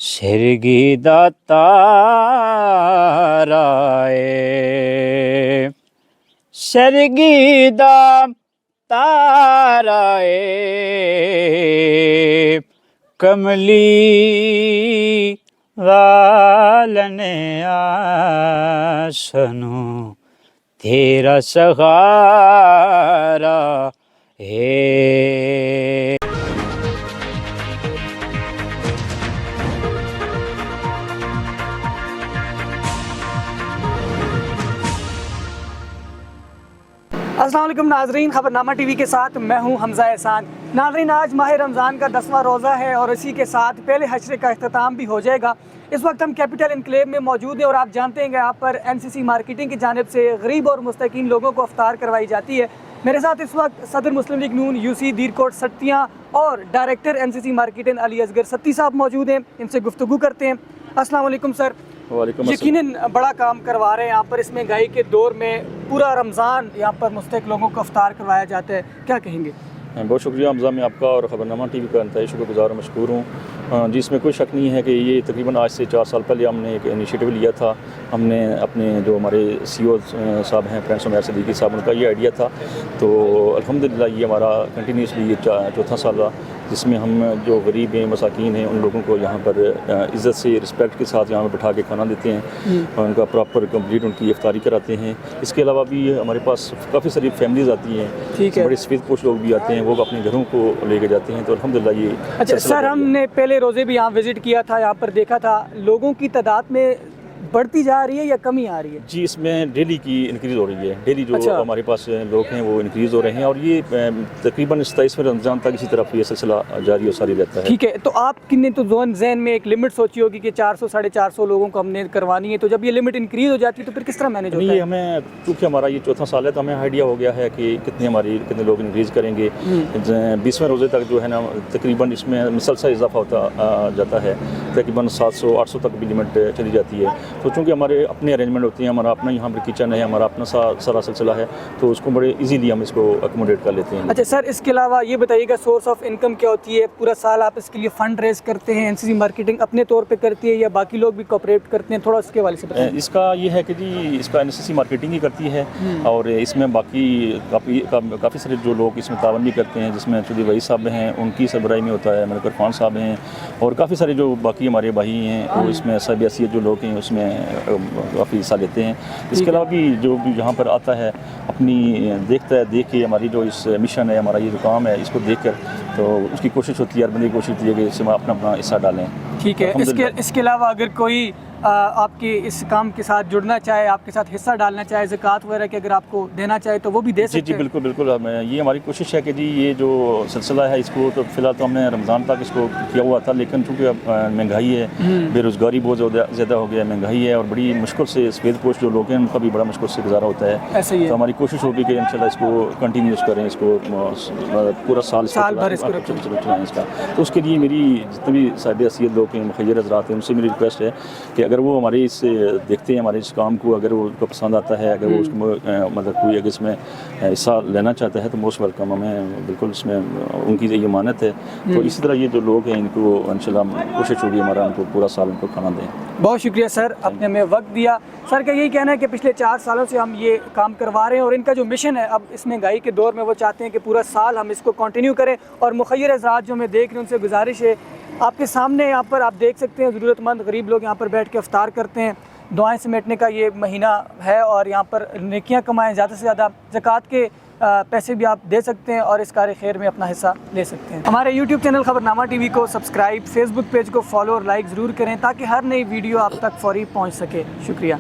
شرگی دا تارا اے شرگی دا تارا اے کملی والنے آشنو تیرا سہارا ہے۔ السلام علیکم ناظرین، خبرنامہ ٹی وی کے ساتھ میں ہوں حمزہ احسان۔ ناظرین، آج ماہ رمضان کا 10واں روزہ ہے اور اسی کے ساتھ پہلے حشر کا اختتام بھی ہو جائے گا۔ اس وقت ہم کیپٹل انکلیو میں موجود ہیں اور آپ جانتے ہیں کہ یہاں پر NCC مارکیٹنگ کی جانب سے غریب اور مستحقین لوگوں کو افطار کروائی جاتی ہے۔ میرے ساتھ اس وقت صدر مسلم لیگ نون UC دیرکوٹ سٹیاں اور director NCC marketing Ali Asghar ستی صاحب موجود ہیں، ان سے گفتگو کرتے ہیں۔ السلام علیکم سر۔ وعلیکم السلام۔ یقیناً بڑا کام کروا رہے ہیں یہاں پر، اس مہنگائی کے دور میں پورا رمضان یہاں پر مستحق لوگوں کو افطار کروایا جاتا ہے، کیا کہیں گے؟ بہت شکریہ حمزہ، میں آپ کا اور خبرنامہ ٹی وی کا انتہائی شکر گزار اور مشکور ہوں۔ جی، اس میں کوئی شک نہیں ہے کہ یہ تقریباً آج سے 4 سال پہلے ہم نے ایک انیشیٹو لیا تھا۔ ہم نے اپنے جو ہمارے CEO صاحب ہیں فرینڈس عمیر صدیقی صاحب، ان کا یہ آئیڈیا تھا، تو الحمدللہ یہ ہمارا کنٹینیوسلی یہ 4تھا سال رہا، جس میں ہم جو غریب ہیں، مساکین ہیں، ان لوگوں کو یہاں پر عزت سے، رسپیکٹ کے ساتھ یہاں پر بٹھا کے کھانا دیتے ہیں اور ان کا پراپر کمپلیٹ ان کی افطاری کراتے ہیں۔ اس کے علاوہ بھی ہمارے پاس کافی ساری فیملیز آتی ہیں، بڑے سفید پوش لوگ بھی آتے ہیں، وہ اپنے گھروں کو لے کے جاتے ہیں، تو الحمدللہ یہ اچھا سر، ہم نے پہلے روزے بھی یہاں وزٹ کیا تھا، یہاں پر دیکھا تھا لوگوں کی تعداد میں بڑھتی جا رہی ہے یا کمی آ رہی ہے؟ جی، اس میں ڈیلی کی انکریز ہو رہی ہے، ڈیلی جو ہمارے پاس لوگ ہیں وہ انکریز ہو رہے ہیں، اور یہ تقریباً 27ویں رمضان تک اسی طرف یہ سلسلہ جاری و ساری رہتا ہے۔ ٹھیک ہے، تو آپ نے تو ذہن میں ایک لمٹ سوچی ہوگی کہ 400 450 لوگوں کو ہم نے کروانی ہے، تو جب یہ لمٹ انکریز ہو جاتی ہے تو پھر کس طرح مینیج ہوتا ہے؟ نہیں، ہمیں چونکہ ہمارا یہ 4تھا سال ہے تو ہمیں آئیڈیا ہو گیا ہے کہ کتنے لوگ انکریز کریں گے۔ 20ویں روزے تک جو ہے نا تقریباً اس میں مسلسل اضافہ ہوتا جاتا ہے، تقریباً 700 800 تک بھی لمٹ چلی جاتی ہے۔ تو چونکہ ہمارے اپنے ارینجمنٹ ہوتے ہیں، ہمارا اپنا یہاں پر کچن ہے، ہمارا اپنا سارا سلسلہ ہے، تو اس کو بڑے ایزیلی ہم اس کو اکوموڈیٹ کر لیتے ہیں۔ اچھا سر، اس کے علاوہ یہ بتائیے گا سورس آف انکم کیا ہوتی ہے؟ پورا سال آپ اس کے لیے فنڈ ریز کرتے ہیں، NCC مارکیٹنگ اپنے طور پہ کرتی ہے یا باقی لوگ بھی کوآپریٹ کرتے ہیں؟ تھوڑا اس کے حوالے سے بتائیں۔ اس کا یہ ہے کہ جی، اس کا NCC مارکیٹنگ ہی کرتی ہے، اور اس میں باقی کافی سارے جو لوگ اس میں تعاون بھی کرتے ہیں، جس میں چودھری وحید صاحب ہیں، ان کی سربراہی میں ہوتا ہے، ملک عرفان صاحب ہیں، اور کافی سارے جو باقی ہمارے بھائی ہیں وہ اس میں صاحب حیثیت جو لوگ ہیں اس میں کافی حصہ لیتے ہیں۔ اس کے علاوہ بھی جو بھی یہاں پر آتا ہے اپنی دیکھ کے ہماری جو اس مشن ہے، ہمارا یہ جو کام ہے، اس کو دیکھ کر تو اس کی کوشش ہوتی ہے، ہر بندے کی کوشش ہوتی ہے کہ اس میں اپنا حصہ ڈالیں۔ ٹھیک ہے، اس کے علاوہ اگر کوئی آپ کے اس کام کے ساتھ جڑنا چاہے، آپ کے ساتھ حصہ ڈالنا چاہے، زکوٰۃ وغیرہ کے اگر آپ کو دینا چاہے تو وہ بھی دے سکتے ہیں؟ جی بالکل، یہ ہماری کوشش ہے کہ جی یہ جو سلسلہ ہے اس کو تو فی الحال تو ہم نے رمضان تک اس کو کیا ہوا تھا، لیکن چونکہ اب مہنگائی ہے، بے روزگاری بہت زیادہ ہو گیا ہے، مہنگائی ہے، اور بڑی مشکل سے سفید پوش جو لوگ ہیں ان کا بھی بڑا مشکل سے گزارا ہوتا ہے۔ ایسے ہی ہے، تو ہماری کوشش ہوگی کہ انشاءاللہ اس کو کنٹینیوس کریں، اس کو پورا سال بھر اس کو چلائیں اس کا۔ تو اس کے لیے میری جتنے بھی صاحب حیثیت لوگ ہیں، مخیر حضرات ہیں، ان سے میری ریکویسٹ ہے کہ اگر وہ ہمارے اس دیکھتے ہیں ہمارے اس کام کو، اگر وہ ان کو پسند آتا ہے، اگر وہ اس کو مطلب کوئی اگر اس میں حصہ لینا چاہتا ہے تو موسٹ ویلکم، ہمیں بالکل اس میں ان کی یہ ضمانت ہے۔ تو اسی طرح یہ جو لوگ ہیں ان کو انشاءاللہ کوشش ہوگی ہمارا ان کو پورا سال ان کو کھانا دیں۔ بہت شکریہ سر، آپ نے ہمیں وقت دیا۔ سر کا یہی کہنا ہے کہ پچھلے 4 سالوں سے ہم یہ کام کروا رہے ہیں اور ان کا جو مشن ہے اب اس مہنگائی کے دور میں وہ چاہتے ہیں کہ پورا سال ہم اس کو کنٹینیو کریں، اور مخیر حضرات جو ہمیں دیکھ رہے ہیں ان سے گزارش ہے، آپ کے سامنے یہاں پر آپ دیکھ سکتے ہیں ضرورت مند غریب لوگ یہاں پر بیٹھ کے افطار کرتے ہیں۔ دعائیں سمیٹنے کا یہ مہینہ ہے اور یہاں پر نیکیاں کمائیں، زیادہ سے زیادہ زکوٰۃ کے پیسے بھی آپ دے سکتے ہیں اور اس کار خیر میں اپنا حصہ لے سکتے ہیں۔ ہمارے YouTube چینل خبرنامہ ٹی وی کو سبسکرائب، Facebook پیج کو فالو اور لائک ضرور کریں تاکہ ہر نئی ویڈیو آپ تک فوری پہنچ سکے۔ شکریہ۔